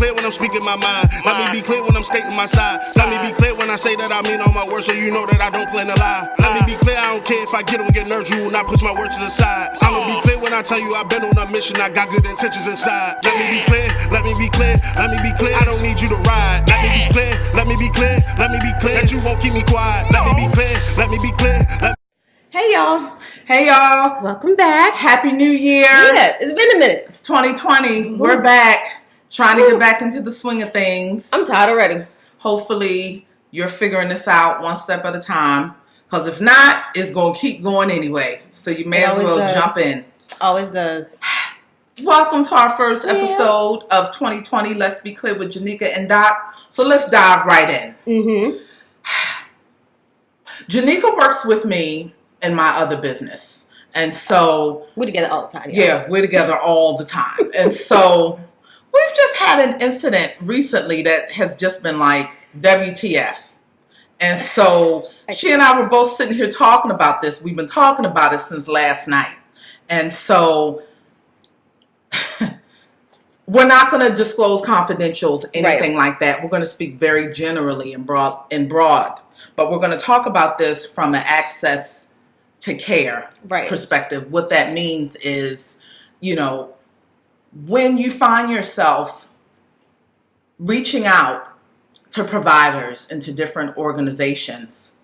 clear when I'm speaking my mind. Let me be clear when I'm stating my side. Let me be clear when I say that I mean all my words, so you know that I don't plan to lie. Let me be clear, I don't care if I get on get nerves, you will not push my words to the side. I'ma be clear when I tell you I've been on a mission, I got good intentions inside. Let me be clear, let me be clear, let me be clear. I don't need you to ride. Let me be clear, let me be clear, let me be clear. That you won't keep me quiet. Let me be clear, let me be clear. Hey y'all. Hey y'all. Welcome back. Happy New Year. Yeah, it's been a minute. It's 2020. We're back. Trying to get back into the swing of things. I'm tired already. Hopefully you're figuring this out one step at a time. Because if not, it's going to keep going anyway. So you may as well jump in. Always does. Welcome to our first episode of 2020. Let's be clear with Janika and Doc. So let's dive right in. Janika works with me in my other business. And so we're together all the time. Yeah, we're together all the time. And so we've just had an incident recently that has just been like WTF. And so she and I were both sitting here talking about this. We've been talking about it since last night. And so we're not going to disclose confidentials, anything like that. We're going to speak very generally and broad. But we're going to talk about this from an access to care perspective. What that means is, you know, when you find yourself reaching out to providers and to different organizations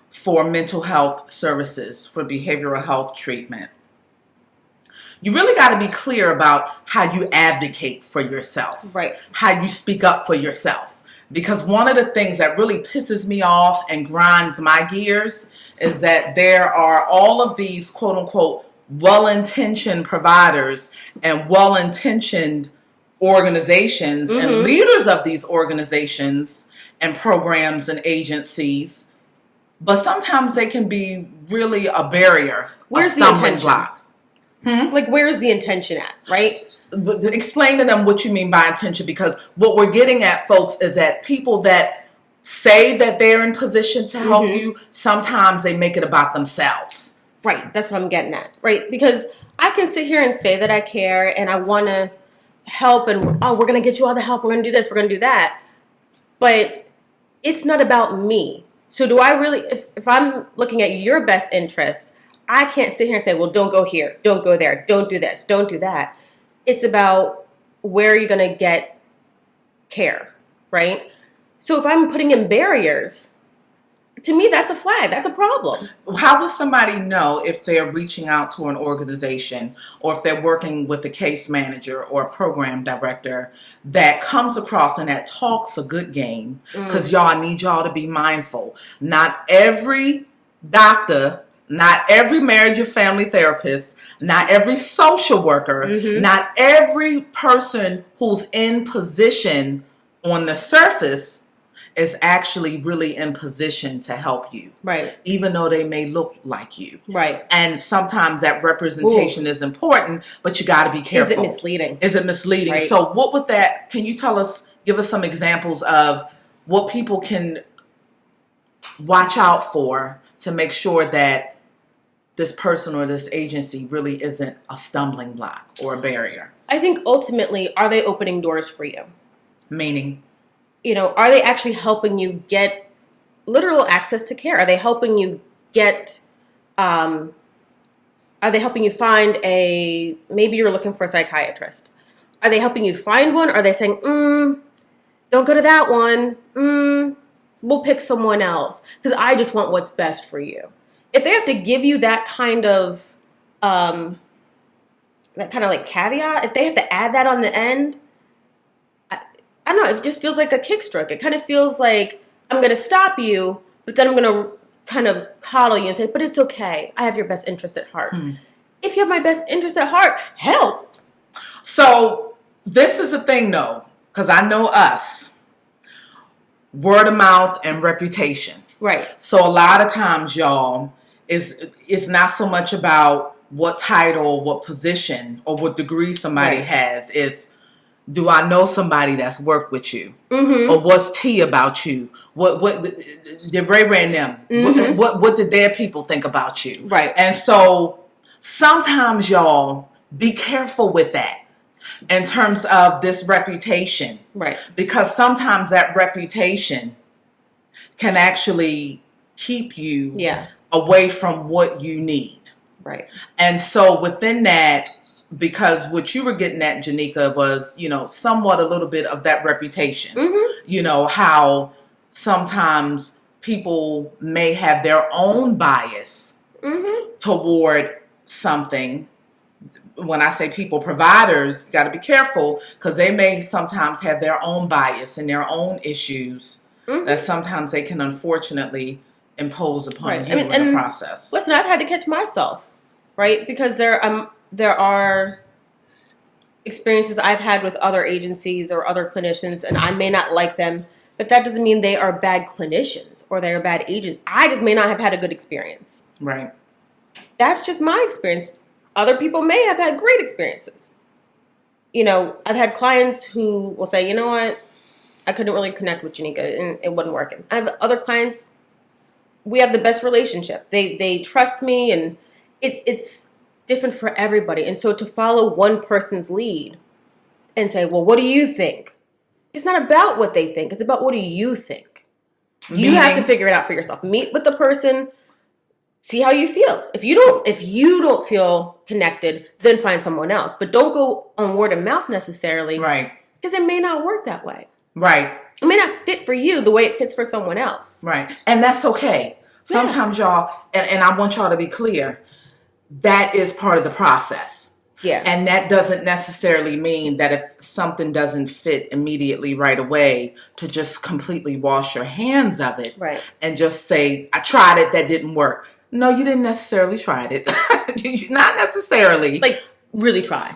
for mental health services, for behavioral health treatment, you really got to be clear about how you advocate for yourself, how you speak up for yourself. Because one of the things that really pisses me off and grinds my gears is that there are all of these quote unquote well-intentioned providers and well-intentioned organizations and leaders of these organizations and programs and agencies. But sometimes they can be really a barrier, a stumbling block. Like, where's the intention at, right? Explain to them what you mean by intention, because what we're getting at, folks, is that people that say that they're in position to help you, sometimes they make it about themselves. Right, that's what I'm getting at, right? Because I can sit here and say that I care and I want to help and, we're going to get you all the help, we're going to do this, we're going to do that. But it's not about me. So do I really, if I'm looking at your best interest, I can't sit here and say, well, don't go here, don't go there, don't do this, don't do that. It's about where you're going to get care, right? So if I'm putting in barriers, to me, that's a flag. That's a problem. How would somebody know if they're reaching out to an organization or if they're working with a case manager or a program director that comes across and that talks a good game? Because y'all, I need y'all to be mindful. Not every doctor, not every marriage and family therapist, not every social worker, not every person who's in position on the surface is actually really in position to help you. Right. Even though they may look like you. Right. And sometimes that representation is important, but you got to be careful. Is it misleading? Is it misleading? Right. So what would that, can you give us some examples of what people can watch out for to make sure that this person or this agency really isn't a stumbling block or a barrier? I think ultimately, are they opening doors for you? Meaning? You know, are they actually helping you get literal access to care? Are they helping you get, are they helping you find maybe you're looking for a psychiatrist. Are they helping you find one? Are they saying, don't go to that one. We'll pick someone else because I just want what's best for you. If they have to give you that kind of like caveat, if they have to add that on the end, I don't know, it just feels like a kick stroke. It kind of feels like I'm going to stop you, but then I'm going to kind of coddle you and say, but it's okay. I have your best interest at heart. If you have my best interest at heart, help. So this is a thing, though, because I know us. Word of mouth and reputation. Right. So a lot of times, y'all, it's not so much about what title, what position, or what degree somebody has. It's, do I know somebody that's worked with you? Or what's tea about you? What did Ray and them? What did their people think about you? Right. And so sometimes, y'all, be careful with that. in terms of this reputation. Right. Because sometimes that reputation can actually keep you away from what you need. Right. And so within that, because what you were getting at, Janika, was, somewhat a little bit of that reputation. Mm-hmm. How sometimes people may have their own bias toward something. When I say people, providers, got to be careful, because they may sometimes have their own bias and their own issues that sometimes they can unfortunately impose upon you in the process. Listen, I've had to catch myself, right? Because there are experiences I've had with other agencies or other clinicians, and I may not like them, but that doesn't mean they are bad clinicians or they're bad agents. I just may not have had a good experience. Right. That's just my experience. Other people may have had great experiences. I've had clients who will say, you know what, I couldn't really connect with Janika and it wasn't working. I have other clients, we have the best relationship. They trust me, and it's different for everybody. And so to follow one person's lead and say, well, what do you think? It's not about what they think. It's about what do you think? You have to figure it out for yourself. Meet with the person. See how you feel. If you don't feel connected, then find someone else. But don't go on word of mouth necessarily. Right. Because it may not work that way. Right. It may not fit for you the way it fits for someone else. Right. And that's okay. Sometimes y'all, and I want y'all to be clear, that is part of the process. Yeah. And that doesn't necessarily mean that if something doesn't fit immediately right away, to just completely wash your hands of it. Right. And just say, I tried it, that didn't work. No, you didn't necessarily try it. Not necessarily. Like, really try.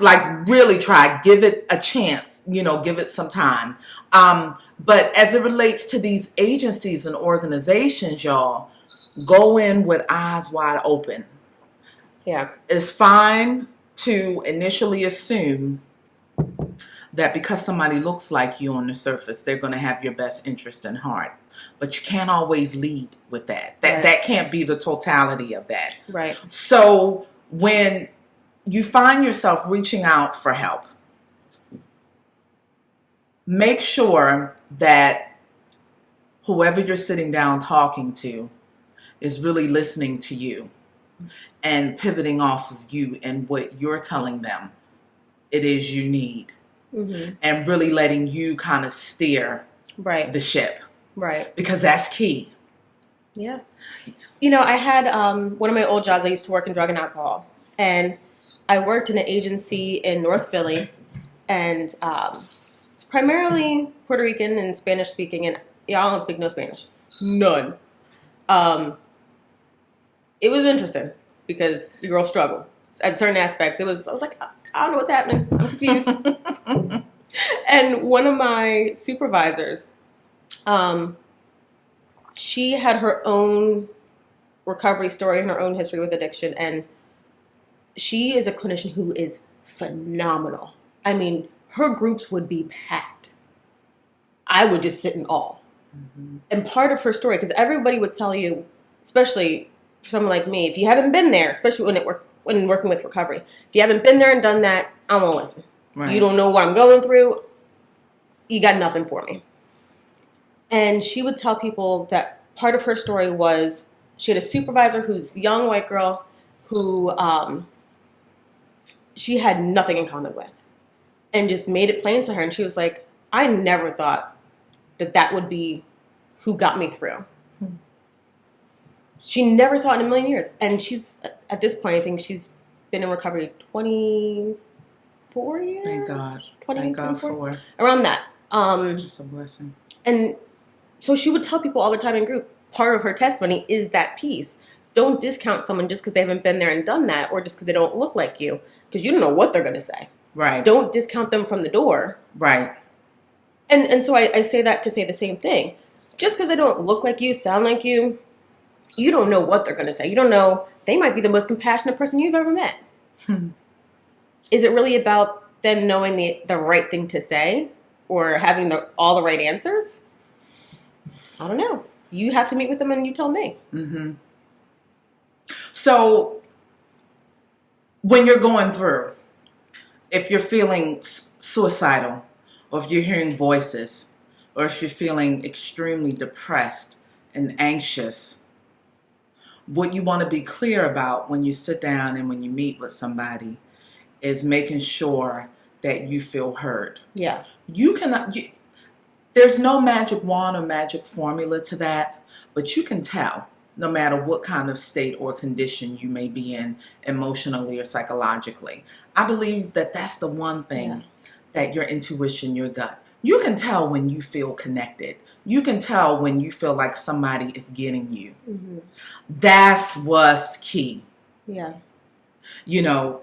Give it a chance. Give it some time. But as it relates to these agencies and organizations, y'all, go in with eyes wide open. Yeah. It's fine to initially assume that because somebody looks like you on the surface, they're going to have your best interest in heart. But you can't always lead with that. That can't be the totality of that. Right. So when you find yourself reaching out for help, make sure that whoever you're sitting down talking to is really listening to you and pivoting off of you and what you're telling them it is you need. And really letting you kind of steer the ship. Right. Because that's key. Yeah. I had one of my old jobs, I used to work in drug and alcohol. And I worked in an agency in North Philly. And it's primarily Puerto Rican and Spanish speaking. And y'all don't speak no Spanish. None. It was interesting because the girls struggle at certain aspects. I was like, I don't know what's happening. I'm confused. And one of my supervisors, she had her own recovery story and her own history with addiction. And she is a clinician who is phenomenal. I mean, her groups would be packed. I would just sit in awe. And part of her story, because everybody would tell you, especially for someone like me, if you haven't been there, especially when working with recovery, if you haven't been there and done that, I won't listen. Right. You don't know what I'm going through. You got nothing for me. And she would tell people that part of her story was she had a supervisor who's a young white girl who she had nothing in common with, and just made it plain to her. And she was like, I never thought that would be who got me through. She never saw it in a million years. And she's, at this point, I think she's been in recovery 24 years? Thank God. Thank God for it. Around that. Just a blessing. And so she would tell people all the time in group, part of her testimony is that piece. Don't discount someone just because they haven't been there and done that, or just because they don't look like you, because you don't know what they're going to say. Right. Don't discount them from the door. Right. And so I say that to say the same thing. Just because they don't look like you, sound like you don't know what they're going to say. You don't know. They might be the most compassionate person you've ever met. Is it really about them knowing the right thing to say or having all the right answers? I don't know. You have to meet with them and you tell me. Mm-hmm. So when you're going through, if you're feeling suicidal, or if you're hearing voices, or if you're feeling extremely depressed and anxious, what you want to be clear about when you sit down and when you meet with somebody is making sure that you feel heard. Yeah. There's no magic wand or magic formula to that, but you can tell no matter what kind of state or condition you may be in emotionally or psychologically. I believe that that's the one thing that your intuition, your gut, you can tell when you feel connected. You can tell when you feel like somebody is getting you. Mm-hmm. That's what's key. Yeah. You know,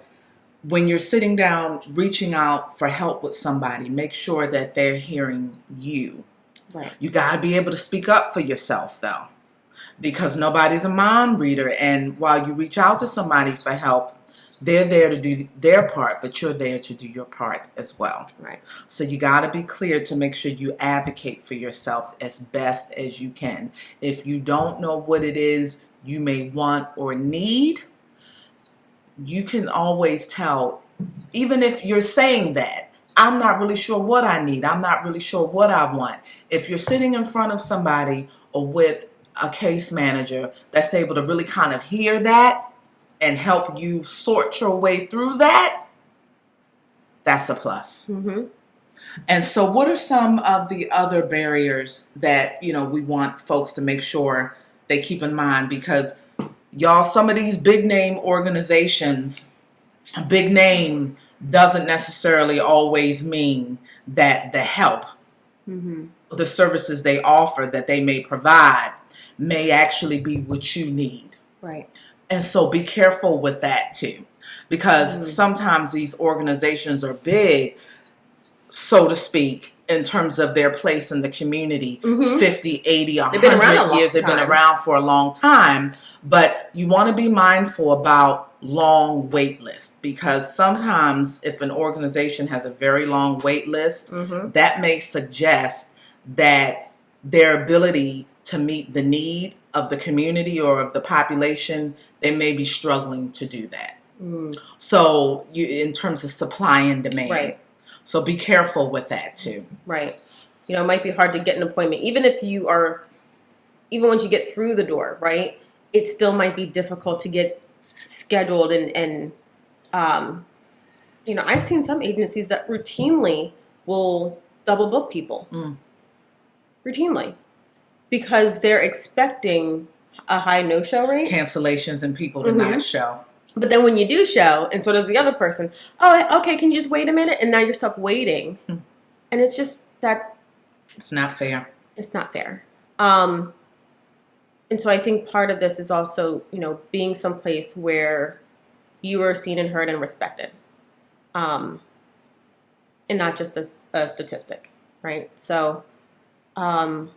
when you're sitting down, reaching out for help with somebody, make sure that they're hearing you. Right. You got to be able to speak up for yourself, though, because nobody's a mind reader. And while you reach out to somebody for help, they're there to do their part, but you're there to do your part as well. Right. So you got to be clear to make sure you advocate for yourself as best as you can. If you don't know what it is you may want or need, you can always tell, even if you're saying that, I'm not really sure what I need. I'm not really sure what I want. If you're sitting in front of somebody or with a case manager that's able to really kind of hear that and help you sort your way through that, that's a plus. Mm-hmm. And so what are some of the other barriers that, we want folks to make sure they keep in mind? Because y'all, some of these big name organizations, a big name doesn't necessarily always mean that the help, the services they offer that they may provide may actually be what you need. Right. And so be careful with that too, because sometimes these organizations are big, so to speak, in terms of their place in the community, 50, 80, 100 years. They've been around for a long time. But you want to be mindful about long wait lists, because sometimes if an organization has a very long wait list, that may suggest that their ability to meet the need of the community or of the population, they may be struggling to do that. So in terms of supply and demand. Right. So be careful with that too. Right. It might be hard to get an appointment, even once you get through the door, right? It still might be difficult to get scheduled and I've seen some agencies that routinely will double book people. Routinely. Because they're expecting a high no-show rate. Cancellations and people to not show. But then when you do show, and so does the other person, oh, okay, can you just wait a minute? And now you're stuck waiting. And it's just that... It's not fair. It's not fair. And so I think part of this is also, being someplace where you are seen and heard and respected. And not just a statistic, right? So, don't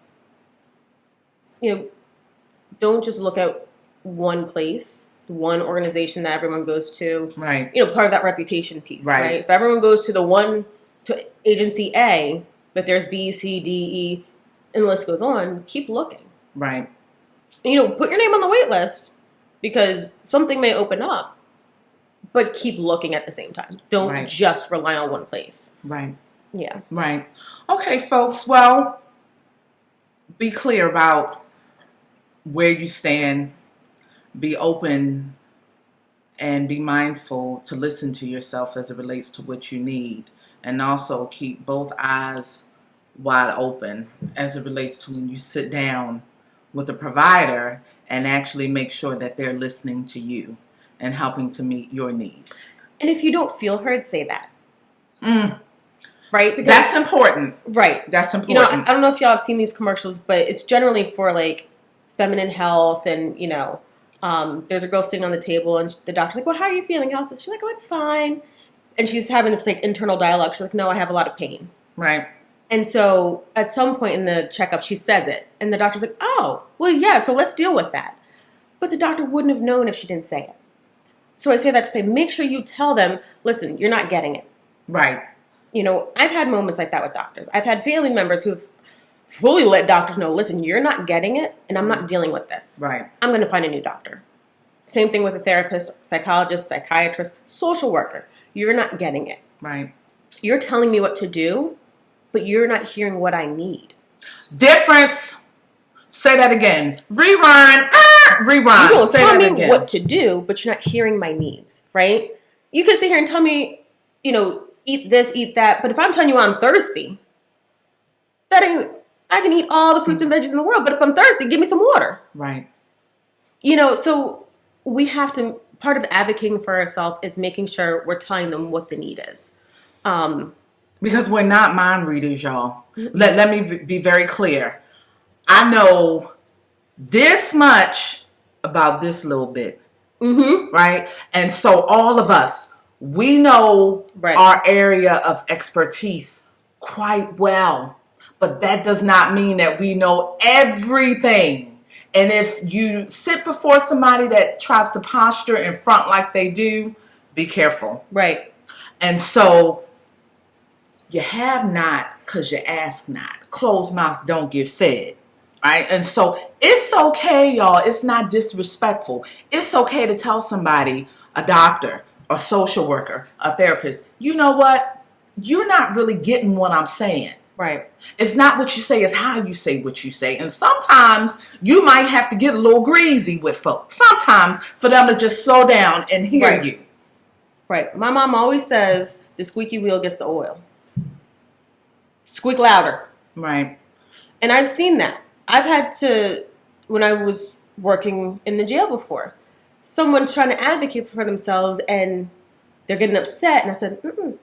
just look at one place, one organization that everyone goes to. Right. Part of that reputation piece, right? If everyone goes to agency A, but there's B, C, D, E, and the list goes on, keep looking. Right. Put your name on the wait list because something may open up, but keep looking at the same time. Don't just rely on one place. Right. Yeah. Right. Okay, folks. Well, be clear about where you stand. Be open and be mindful to listen to yourself as it relates to what you need. And also keep both eyes wide open as it relates to when you sit down with a provider and actually make sure that they're listening to you and helping to meet your needs. And if you don't feel heard, say that. Right? Because, that's important. Right. That's important. I don't know if y'all have seen these commercials, but it's generally for like feminine health and, there's a girl sitting on the table and the doctor's like, well, how are you feeling? She's like, oh, it's fine. And she's having this like internal dialogue. She's like, no, I have a lot of pain. Right. And so at some point in the checkup, she says it. And the doctor's like, oh, well, yeah, so let's deal with that. But the doctor wouldn't have known if she didn't say it. So I say that to say, make sure you tell them, listen, you're not getting it. Right. I've had moments like that with doctors. I've had family members who've fully let doctors know, listen, you're not getting it, and I'm not dealing with this. Right. I'm going to find a new doctor. Same thing with a therapist, psychologist, psychiatrist, social worker. You're not getting it. Right. You're telling me what to do, but you're not hearing what I need. Difference. Say that again. Rewind. Rewind. You don't Say tell that me again. what to do, but you're not hearing my needs, right? You can sit here and tell me, eat this, eat that. But if I'm telling you I'm thirsty, I can eat all the fruits and veggies in the world. But if I'm thirsty, give me some water. Right. So we have to, part of advocating for ourselves is making sure we're telling them what the need is. Because we're not mind readers, y'all. Let me be very clear. I know this much about this little bit. Mm-hmm. Right? And so all of us, we know our area of expertise quite well. But that does not mean that we know everything. And if you sit before somebody that tries to posture in front like they do, be careful. Right. And so you have not because you ask not. Closed mouth don't get fed. Right? And so it's okay, y'all. It's not disrespectful. It's okay to tell somebody, a doctor, a social worker, a therapist, you know what? You're not really getting what I'm saying. Right. It's not what you say, it's how you say what you say. And sometimes you might have to get a little greasy with folks. Sometimes for them to just slow down and hear you. Right. My mom always says the squeaky wheel gets the oil. Squeak louder. Right. And I've seen that. I've had to, when I was working in the jail before, someone's trying to advocate for themselves and they're getting upset. And I said, I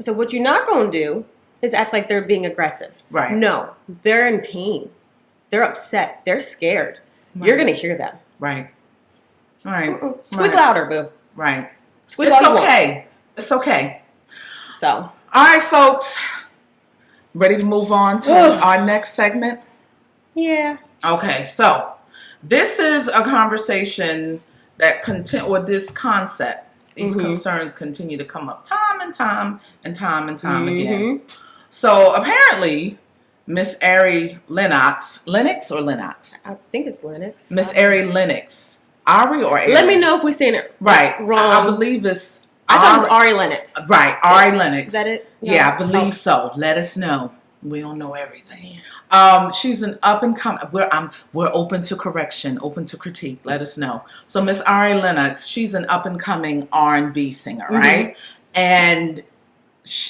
said, what you're not going to do is act like they're being aggressive. Right. No, they're in pain. They're upset. They're scared. Right. You're going to hear them. Right. Right. Squeak louder, boo. Right. Squeak it's okay. It's okay. So. All right, folks. Ready to move on to our next segment? Yeah. Okay, so this is a conversation that this concept, these concerns continue to come up time and time again. So apparently, Miss Ari Lennox, I think it's Lennox. Miss Ari Lennox. Ari or Ari? Let me know if we're saying it wrong. I believe it's I thought it was Ari Lennox. Right, Ari Lennox. Is that it? No. Yeah, I believe so. Let us know. We don't know everything. She's an up and coming. We're open to correction, open to critique. Let us know. So Miss Ari Lennox, she's an up and coming R&B singer, right? And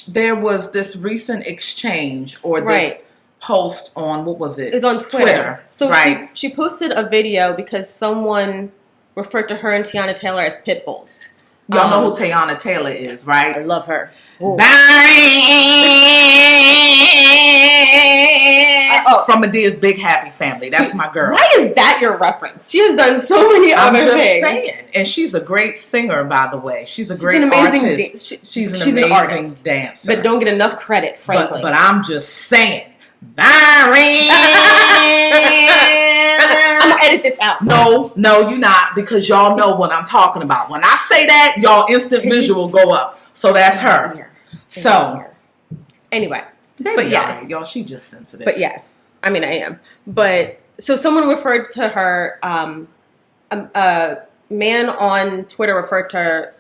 there was this recent exchange or this post on what was it? It's on Twitter. So she posted a video because someone referred to her and Tiana Taylor as pit bulls. Y'all know who Tiana Taylor is, right? I love her. From Medea's Big Happy Family. That's my girl. Why is that your reference? She has done so many other things. I'm just saying. And she's a great singer, by the way. She's an amazing artist. She's an amazing artist. Dancer. But don't get enough credit, frankly. But I'm just saying. I'm going to edit this out. No, you're not, because y'all know what I'm talking about. When I say that, y'all instant visual go up. So that's her. So, anyway. But yes. Right, y'all, she just sensitive. But yes. I mean, I am. But, so someone referred to her, a man on Twitter referred to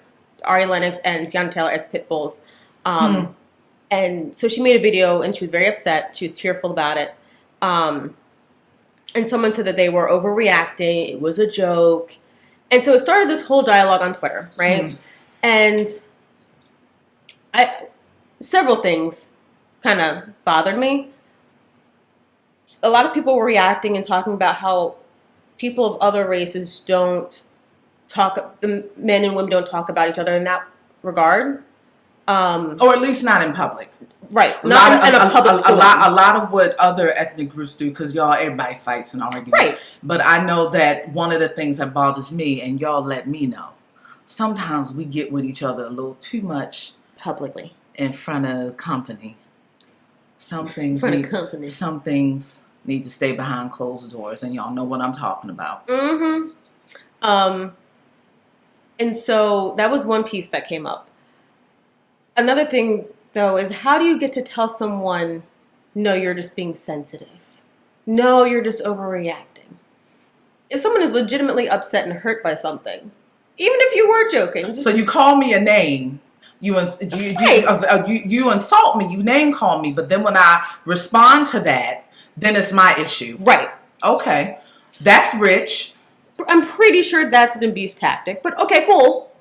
Ari Lennox and Tiana Taylor as pit bulls. And so she made a video and she was very upset. She was tearful about it. And someone said that they were overreacting. It was a joke. And so it started this whole dialogue on Twitter, right? And several things kind of bothered me. A lot of people were reacting and talking about how people of other races the men and women don't talk about each other in that regard. Or at least not in public. Right. Not in a public forum. A lot of what other ethnic groups do, because everybody fights and argues. Right. But I know that one of the things that bothers me, and y'all let me know, sometimes we get with each other a little too much. Publicly. In front of company. Some things need to stay behind closed doors, and y'all know what I'm talking about. And so that was one piece that came up. Another thing, though, is how do you get to tell someone, no, you're just being sensitive. No, you're just overreacting. if someone is legitimately upset and hurt by something, even if you were joking. So you call me a name. You insult me. You name call me. But then when I respond to that, then it's my issue. Right. Okay. That's rich. I'm pretty sure that's an abuse tactic. But okay, cool.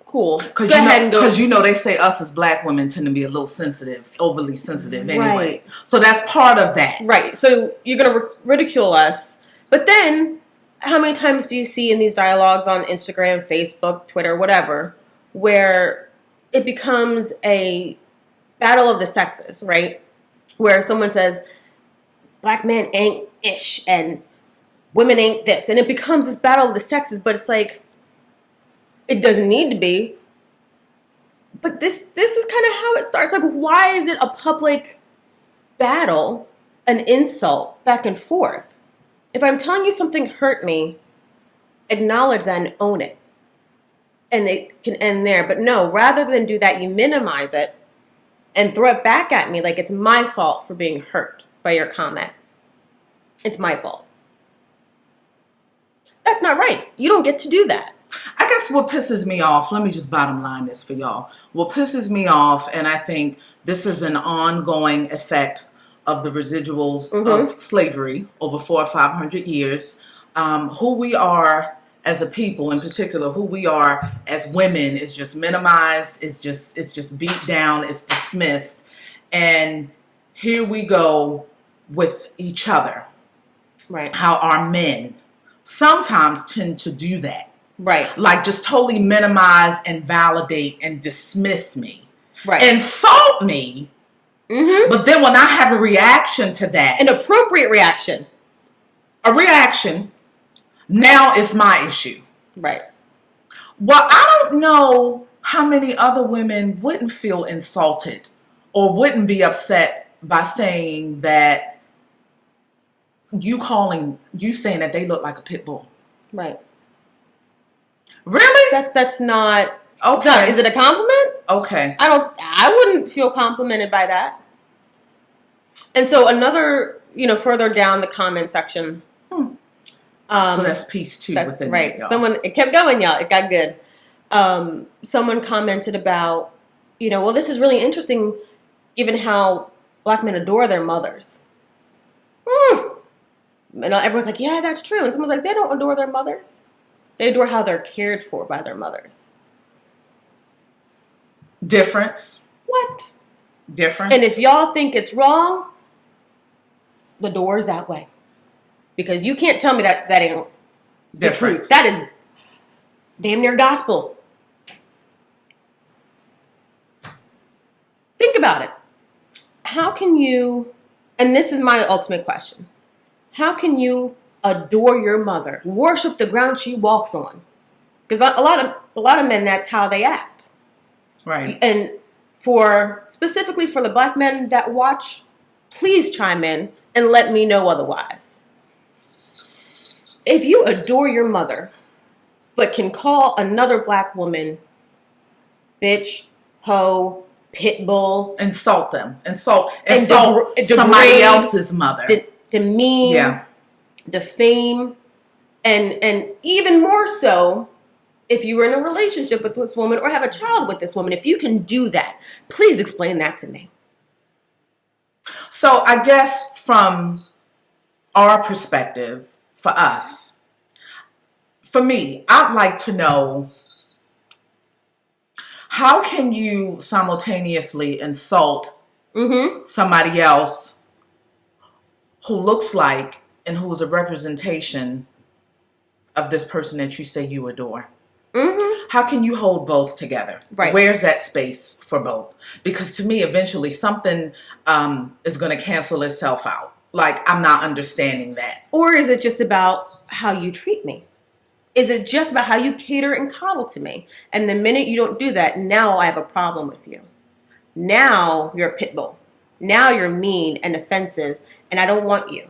Cool. Go ahead and go. Because they say us as black women tend to be a little sensitive, overly sensitive anyway. Right. So that's part of that. Right. So you're going to ridicule us. But then, how many times do you see in these dialogues on Instagram, Facebook, Twitter, whatever, where it becomes a battle of the sexes, right? Where someone says, black men ain't ish and women ain't this. And it becomes this battle of the sexes, but it's like, it doesn't need to be. But this is kind of how it starts. Like, why is it a public battle, an insult back and forth? If I'm telling you something hurt me, acknowledge that and own it. And it can end there. But no, rather than do that, you minimize it and throw it back at me like it's my fault for being hurt by your comment. It's my fault. That's not right. You don't get to do that. I guess what pisses me off, let me just bottom line this for y'all. What pisses me off, and I think this is an ongoing effect of the residuals of slavery over 400 or 500 years, who we are as a people, in particular, who we are as women is just minimized, it's just beat down, it's dismissed. And here we go with each other. Right. How our men sometimes tend to do that. Right. Like just totally minimize and validate and dismiss me. Right. Insult me. Mm-hmm. But then when I have a reaction to that. An appropriate reaction. A reaction. Now it's my issue. Right. Well, I don't know how many other women wouldn't feel insulted or wouldn't be upset by saying that you saying that they look like a pit bull. Right. Really? That's not okay. Is it a compliment? Okay. I wouldn't feel complimented by that. And so another, further down the comment section. So that's piece 2 within right. That, y'all. It kept going, y'all. It got good. Someone commented about, well, this is really interesting given how black men adore their mothers. And everyone's like, yeah, that's true. And someone's like, they don't adore their mothers. They adore how they're cared for by their mothers. Difference. What? Difference. And if y'all think it's wrong, the door is that way. Because you can't tell me that ain't the truth. That is damn near gospel. Think about it. How can you, and this is my ultimate question, how can you adore your mother, worship the ground she walks on? Because a lot of men, that's how they act. Right. And specifically for the black men that watch, please chime in and let me know otherwise. If you adore your mother, but can call another black woman bitch, hoe, pit bull, insult them, insult somebody else's mother, demean, defame, and even more so, if you were in a relationship with this woman or have a child with this woman, if you can do that, please explain that to me. So I guess from our perspective, for us, for me, I'd like to know, how can you simultaneously insult somebody else who looks like and who is a representation of this person that you say you adore? How can you hold both together? Right. Where's that space for both? Because to me, eventually something is going to cancel itself out. Like, I'm not understanding that. Or is it just about how you treat me? Is it just about how you cater and coddle to me? And the minute you don't do that, now I have a problem with you. Now you're a pit bull. Now you're mean and offensive, and I don't want you.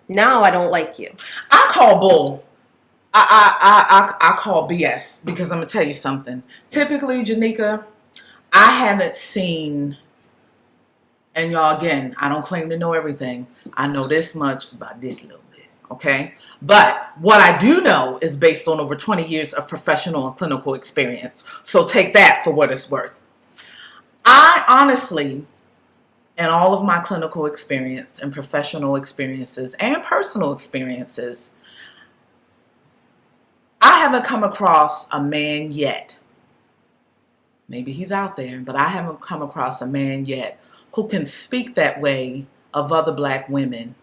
Now I don't like you. I call bull. I call BS, because I'm going to tell you something. Typically, Janika, I haven't seen, and y'all, again, I don't claim to know everything. I know this much about this little bit. Okay. But what I do know is based on over 20 years of professional and clinical experience. So take that for what it's worth. I honestly, in all of my clinical experience and professional experiences and personal experiences, I haven't come across a man yet. Maybe he's out there, but I haven't come across a man yet who can speak that way of other black women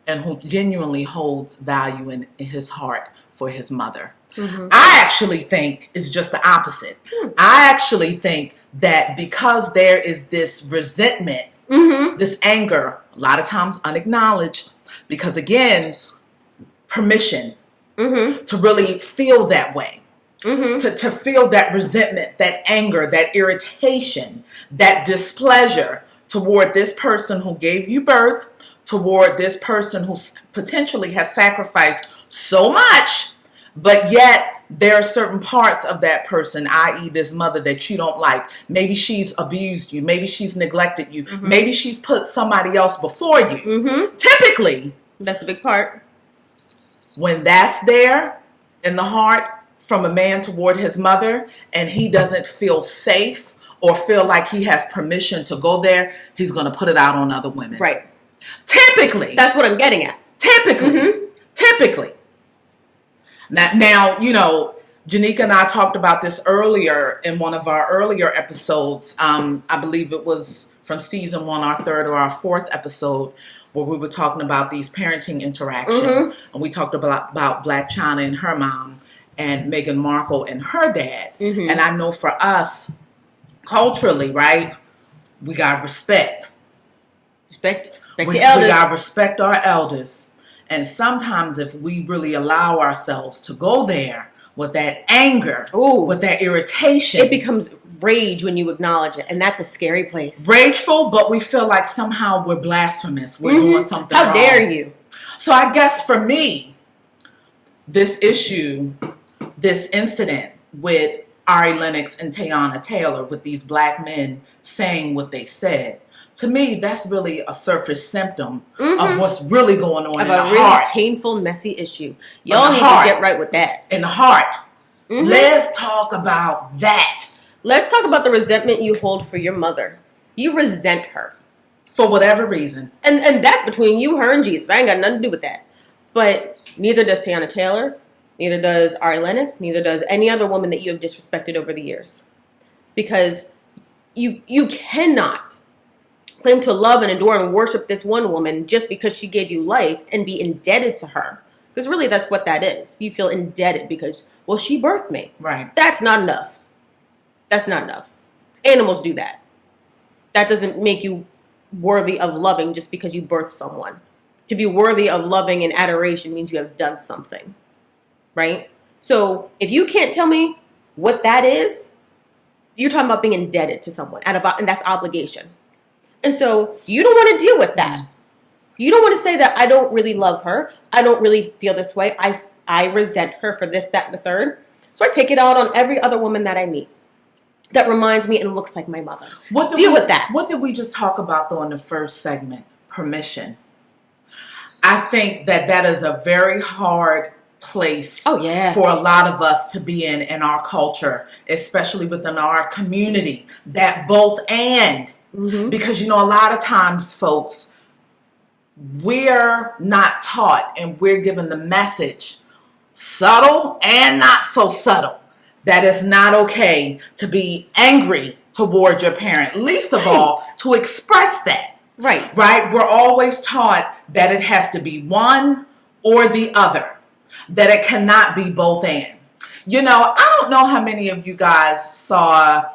and who genuinely holds value in his heart for his mother. Mm-hmm. I actually think it's just the opposite. I actually think that because there is this resentment, this anger, a lot of times unacknowledged, because again, permission to really feel that way, to feel that resentment, that anger, that irritation, that displeasure toward this person who gave you birth, toward this person who potentially has sacrificed so much, but yet there are certain parts of that person, i.e. this mother, that you don't like. Maybe she's abused you. Maybe she's neglected you. Maybe she's put somebody else before you. Typically, that's a big part. When that's there in the heart from a man toward his mother, and he doesn't feel safe or feel like he has permission to go there, he's going to put it out on other women. Right. Typically. That's what I'm getting at. Typically. Now, you know, Janika and I talked about this earlier in one of our earlier episodes. I believe it was from season 1, our 3rd or our 4th episode, where we were talking about these parenting interactions. And we talked about Blac Chyna and her mom and Meghan Markle and her dad. And I know for us, culturally, right, we got respect. Respect We the elders. got to respect our elders. And sometimes if we really allow ourselves to go there with that anger, with that irritation, it becomes rage when you acknowledge it. And that's a scary place. Rageful, but we feel like somehow we're blasphemous. We're doing something wrong. How dare you? So I guess for me, this issue, this incident with Ari Lennox and Teyana Taylor, with these black men saying what they said, to me, that's really a surface symptom of what's really going on in the heart. Of a really painful, messy issue. Y'all need to get right with that. In the heart. Let's talk about that. Let's talk about the resentment you hold for your mother. You resent her. For whatever reason. And that's between you, her, and Jesus. I ain't got nothing to do with that. But neither does Teyana Taylor. Neither does Ari Lennox. Neither does any other woman that you have disrespected over the years. Because you cannot claim to love and adore and worship this one woman just because she gave you life and be indebted to her. Because really that's what that is. You feel indebted because, well, she birthed me. Right. That's not enough. That's not enough. Animals do that. That doesn't make you worthy of loving just because you birthed someone. To be worthy of loving and adoration means you have done something. Right? So if you can't tell me what that is, you're talking about being indebted to someone. And that's obligation. And so you don't want to deal with that. You don't want to say that I don't really love her. I don't really feel this way. I resent her for this, that, and the third. So I take it out on every other woman that I meet that reminds me and looks like my mother. Deal with that. What did we just talk about, though, in the first segment? Permission. I think that is a very hard place for a lot of us to be in our culture, especially within our community. That both and. Because, you know, a lot of times, folks, we're not taught and we're given the message, subtle and not so subtle, that it's not okay to be angry toward your parent. Least of all, to express that. Right. We're always taught that it has to be one or the other, that it cannot be both and. You know, I don't know how many of you guys saw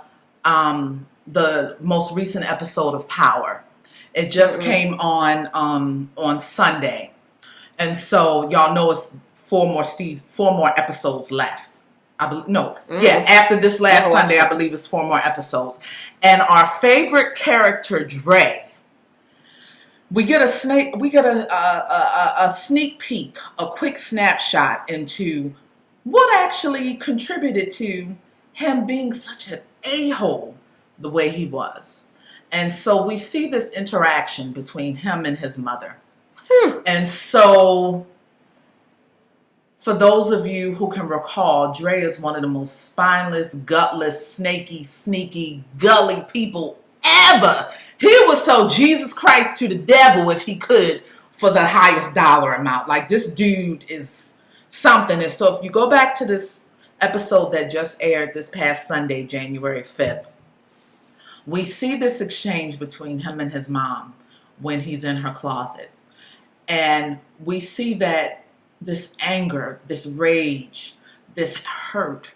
the most recent episode of Power. It just came on Sunday. And so y'all know it's four more episodes left. After this last Sunday, I believe it's 4 more episodes. And our favorite character, Dre, we get a sneak peek, a quick snapshot into what actually contributed to him being such an a-hole the way he was. And so we see this interaction between him and his mother. And so For those of you who can recall, Dre is one of the most spineless, gutless, snaky, sneaky, gully people ever. He would sell Jesus Christ to the devil if he could for the highest dollar amount. Like, this dude is something. And so if you go back to this episode that just aired this past Sunday, January 5th, we see this exchange between him and his mom when he's in her closet. And we see that this anger, this rage, this hurt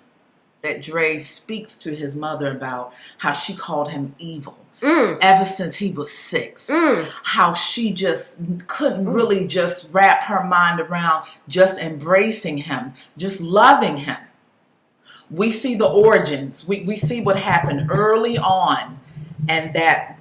that Dre speaks to his mother about, how she called him evil ever since he was 6. How she just couldn't really just wrap her mind around just embracing him, just loving him. We see the origins. We see what happened early on and that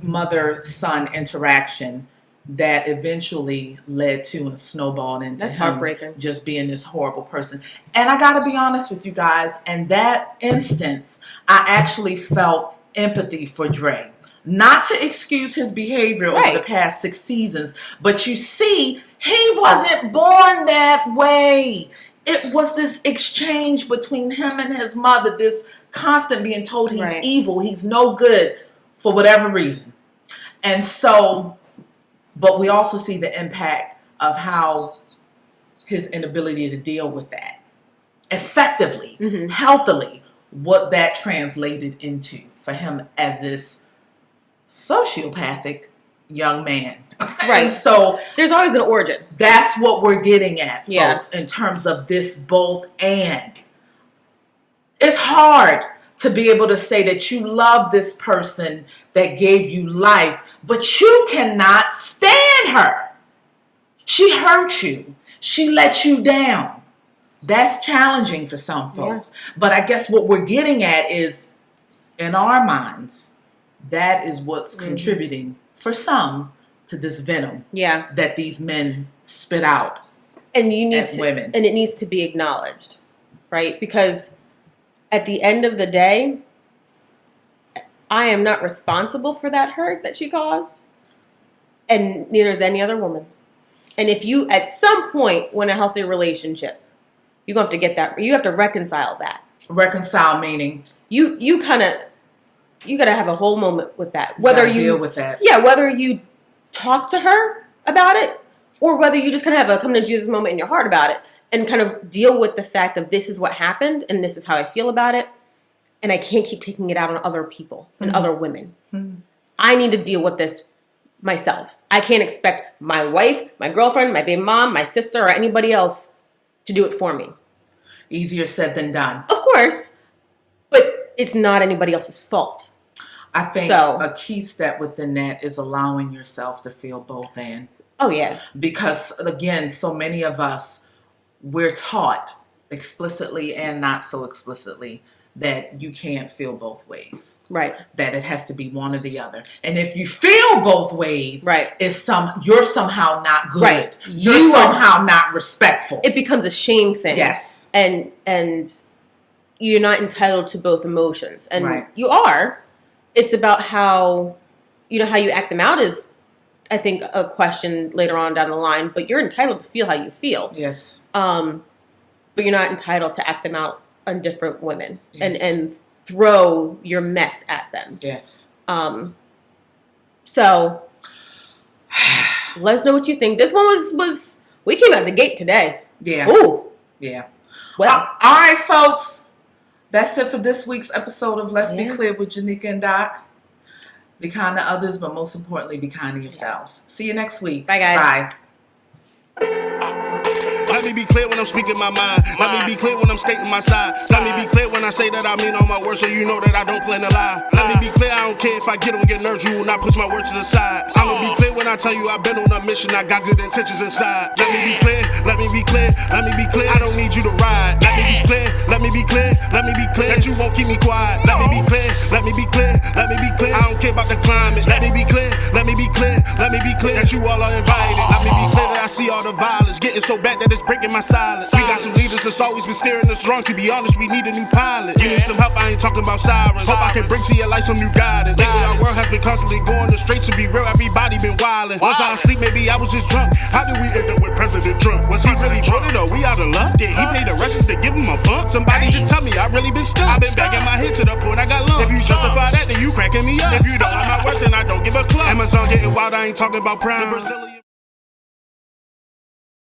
mother-son interaction that eventually led to and snowballed into him just being this horrible person. And I got to be honest with you guys, in that instance, I actually felt empathy for Dre. Not to excuse his behavior over the past 6 seasons, but you see, he wasn't born that way. It was this exchange between him and his mother, this constant being told he's evil, he's no good for whatever reason. And so, but we also see the impact of how his inability to deal with that effectively, healthily, what that translated into for him as this sociopathic young man. Right. And so there's always an origin. That's what we're getting at, folks, in terms of this both and. It's hard to be able to say that you love this person that gave you life, but you cannot stand her. She hurt you. She let you down. That's challenging for some folks. But I guess what we're getting at is, in our minds, that is what's contributing for some to this venom that these men spit out and you need women. And it needs to be acknowledged, right? Because at the end of the day, I am not responsible for that hurt that she caused, and neither is any other woman. And if you, at some point, when a healthy relationship, you're going to have to get that, you have to reconcile that. Reconcile meaning? You got to have a whole moment with that. Whether you deal with that. Yeah, whether you talk to her about it, or whether you just kind of have a come to Jesus moment in your heart about it, and kind of deal with the fact of this is what happened, and this is how I feel about it, and I can't keep taking it out on other people and other women. I need to deal with this myself. I can't expect my wife, my girlfriend, my baby mom, my sister, or anybody else to do it for me. Easier said than done. Of course, but it's not anybody else's fault. I think a key step within that is allowing yourself to feel both and. Oh, yeah. Because, again, so many of us, we're taught explicitly and not so explicitly that you can't feel both ways. Right. That it has to be one or the other. And if you feel both ways, you're somehow not good. Right. You're somehow not respectful. It becomes a shame thing. Yes. And you're not entitled to both emotions. And you are. It's about how you act them out is, I think, a question later on down the line. But you're entitled to feel how you feel. Yes. But you're not entitled to act them out on different women and throw your mess at them. Yes. So let us know what you think. This one was we came out the gate today. Yeah. Ooh. Yeah. Well, all right, folks. That's it for this week's episode of Let's Be Clear with Janika and Doc. Be kind to others, but most importantly, be kind to yourselves. See you next week. Bye, guys. Bye. Let me be clear when I'm speaking my mind. Let me be clear when I'm stating my side. Let me be clear when I say that I mean all my words, so you know that I don't plan to lie. Let me be clear, I don't care if I get nerves, you will not push my words to the side. I'ma be clear when I tell you I've been on a mission, I got good intentions inside. Let me be clear, let me be clear, let me be clear. I don't need you to ride. Let me be clear, let me be clear, let me be clear that you won't keep me quiet. Let me be clear, let me be clear, let me be clear. I don't care about the climate. Let me be clear, let me be clear, let me be clear that you all are invited. Let me be clear that I see all the violence getting so bad that it's breaking my silence. We got some leaders that's always been steering us wrong. To be honest, we need a new pilot. You need some help, I ain't talking about sirens. Hope I can bring to your life some new guidance. Lately our world has been constantly going astray. To be real, everybody been wildin'. Was I asleep? Maybe I was just drunk. How did we end up with President Trump? Was he really voted or we out of luck? Did he pay the Russians to give him a bump? Somebody just tell me I really been stuck. I've been banging my head to the point I got lumps. If you justify that, then you cracking me up. If you don't like my words, then I don't give a club. Amazon getting wild, I ain't talking about prime.